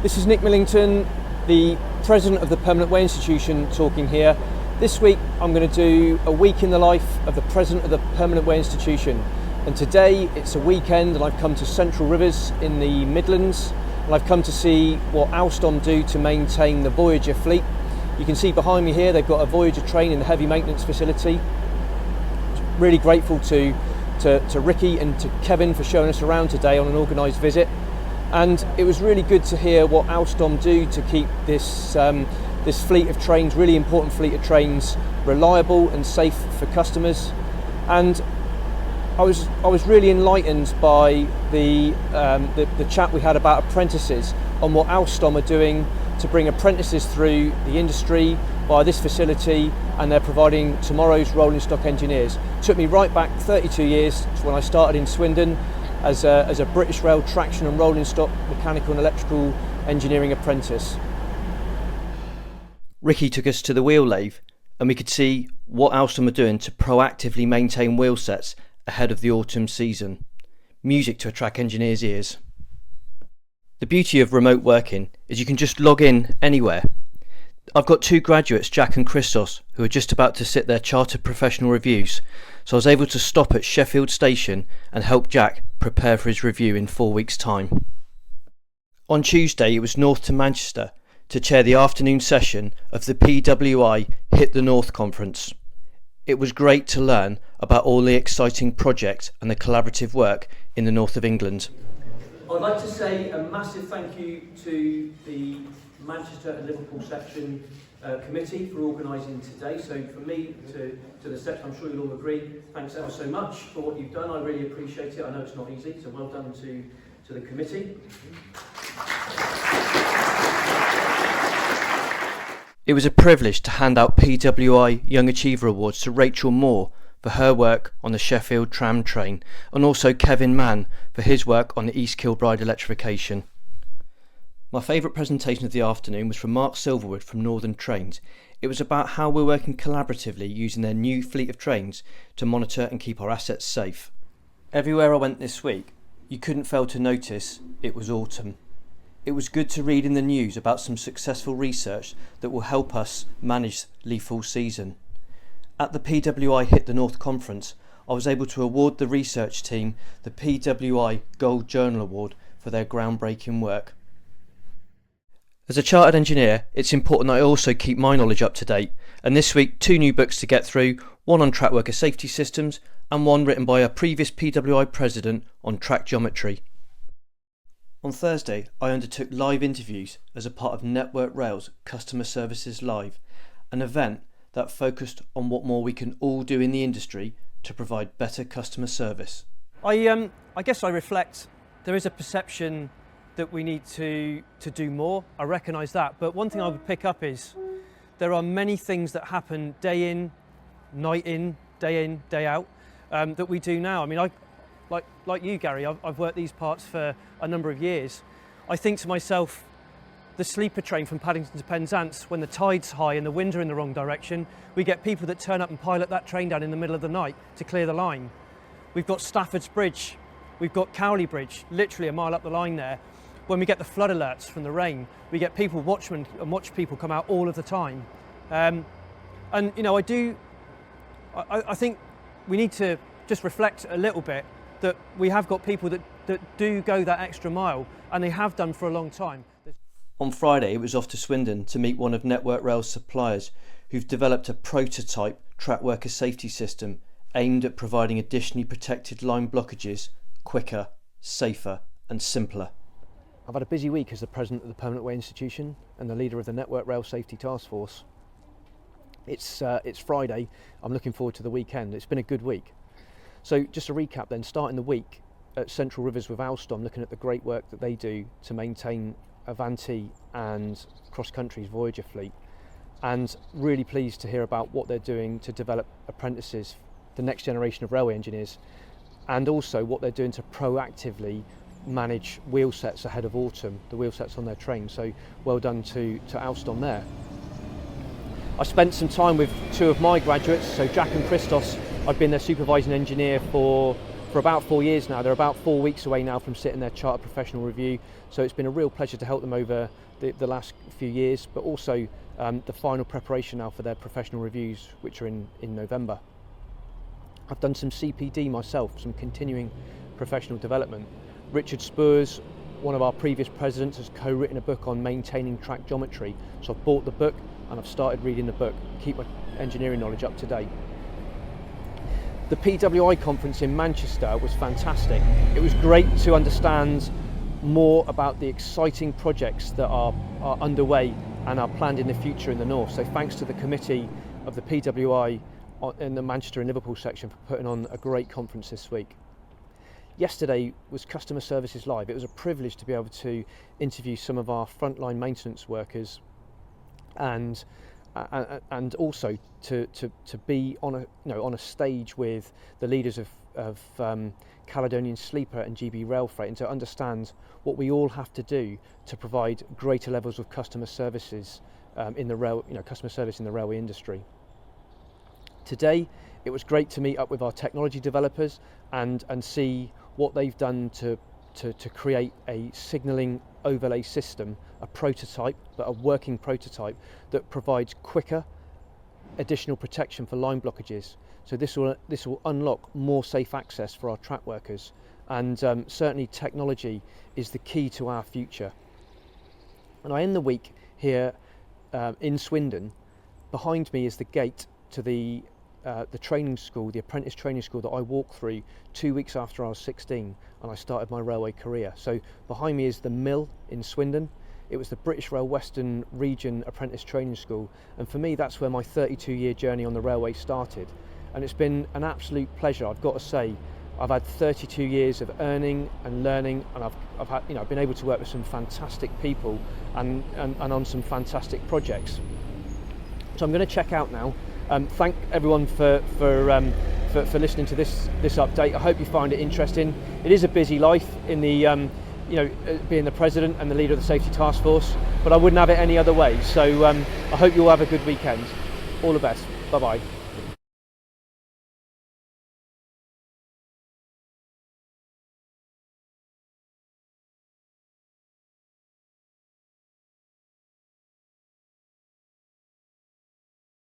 This is Nick Millington, the President of the Permanent Way Institution, talking here. This week I'm going to do a week in the life of the President of the Permanent Way Institution. And today it's a weekend and I've come to Central Rivers in the Midlands, and I've come to see what Alstom do to maintain the Voyager fleet. You can see behind me here they've got a Voyager train in the heavy maintenance facility. Really grateful to Ricky and to Kevin for showing us around today on an organised visit. And it was really good to hear what Alstom do to keep this fleet of trains, really important fleet of trains, reliable and safe for customers. And I was really enlightened by the chat we had about apprentices, on what Alstom are doing to bring apprentices through the industry by this facility, and they're providing tomorrow's rolling stock engineers. It took me right back 32 years to when I started in Swindon as a British Rail traction and rolling stock mechanical and electrical engineering apprentice. Ricky took us to the wheel lathe and we could see what Alstom are doing to proactively maintain wheel sets ahead of the autumn season. Music to attract engineers' ears. The beauty of remote working is you can just log in anywhere. I've got two graduates, Jack and Christos, who are just about to sit their chartered professional reviews, so I was able to stop at Sheffield Station and help Jack prepare for his review in 4 weeks' time. On Tuesday it was north to Manchester to chair the afternoon session of the PWI Hit the North conference. It was great to learn about all the exciting projects and the collaborative work in the north of England. I'd like to say a massive thank you to the Manchester and Liverpool section committee for organising today. So from me to the section, I'm sure you'll all agree, thanks ever so much for what you've done. I really appreciate it. I know it's not easy, so well done to the committee. It was a privilege to hand out PWI Young Achiever Awards to Rachel Moore for her work on the Sheffield tram train, and also Kevin Mann for his work on the East Kilbride electrification. My favourite presentation of the afternoon was from Mark Silverwood from Northern Trains. It was about how we're working collaboratively using their new fleet of trains to monitor and keep our assets safe. Everywhere I went this week, you couldn't fail to notice it was autumn. It was good to read in the news about some successful research that will help us manage leaf-fall season. At the PWI Hit the North conference, I was able to award the research team the PWI Gold Journal Award for their groundbreaking work. As a chartered engineer, it's important I also keep my knowledge up to date, and this week 2 new books to get through, one on track worker safety systems and one written by a previous PWI president on track geometry. On Thursday, I undertook live interviews as a part of Network Rail's Customer Services Live, an event that focused on what more we can all do in the industry to provide better customer service. I guess I reflect, there is a perception that we need to do more. I recognise that, but one thing I would pick up is there are many things that happen day in, day out, that we do now. I mean, like you, Gary, I've worked these parts for a number of years. I think to myself, the sleeper train from Paddington to Penzance, when the tide's high and the winds are in the wrong direction, we get people that turn up and pilot that train down in the middle of the night to clear the line. We've got Stafford's Bridge, we've got Cowley Bridge, literally a mile up the line there. When we get the flood alerts from the rain, we get people, watchmen and watch people come out all of the time. And you know, I think we need to just reflect a little bit that we have got people that do go that extra mile, and they have done for a long time. On Friday, it was off to Swindon to meet one of Network Rail's suppliers who've developed a prototype track worker safety system aimed at providing additionally protected line blockages quicker, safer and simpler. I've had a busy week as the President of the Permanent Way Institution and the leader of the Network Rail Safety Task Force. It's Friday, I'm looking forward to the weekend. It's been a good week. So just to recap then, starting the week at Central Rivers with Alstom, looking at the great work that they do to maintain Avanti and Cross Country's Voyager fleet, and really pleased to hear about what they're doing to develop apprentices, the next generation of railway engineers, and also what they're doing to proactively manage wheel sets ahead of autumn, the wheel sets on their trains. So well done to Alstom there. I spent some time with 2 of my graduates, so Jack and Christos. I've been their supervising engineer for for about 4 years now. They're about 4 weeks away now from sitting their Chartered Professional Review, so it's been a real pleasure to help them over the last few years, but also the final preparation now for their professional reviews, which are in November. I've done some CPD myself, some continuing professional development. Richard Spurs, one of our previous presidents, has co-written a book on maintaining track geometry, so I've bought the book and I've started reading the book, keep my engineering knowledge up to date. The PWI conference in Manchester was fantastic. It was great to understand more about the exciting projects that are underway and are planned in the future in the north. So thanks to the committee of the PWI in the Manchester and Liverpool section for putting on a great conference this week. Yesterday was Customer Services Live. It was a privilege to be able to interview some of our frontline maintenance workers and also to be on a stage with the leaders of Caledonian Sleeper and GB Rail Freight, and to understand what we all have to do to provide greater levels of customer services customer service in the railway industry. Today, it was great to meet up with our technology developers and see what they've done to create a signalling overlay system, a prototype, but a working prototype that provides quicker additional protection for line blockages. So this will unlock more safe access for our track workers, and certainly technology is the key to our future. And I end the week here in Swindon. Behind me is the gate to the training school, the apprentice training school that I walked through 2 weeks after I was 16 and I started my railway career. So behind me is the mill in Swindon. It was the British Rail Western Region Apprentice Training School, and for me that's where my 32-year journey on the railway started. And it's been an absolute pleasure. I've got to say, I've had 32 years of earning and learning, and I've been able to work with some fantastic people and on some fantastic projects. So I'm going to check out now. Thank everyone for listening to this update. I hope you find it interesting. It is a busy life in the being the president and the leader of the safety task force, but I wouldn't have it any other way. So I hope you all have a good weekend. All the best. Bye bye.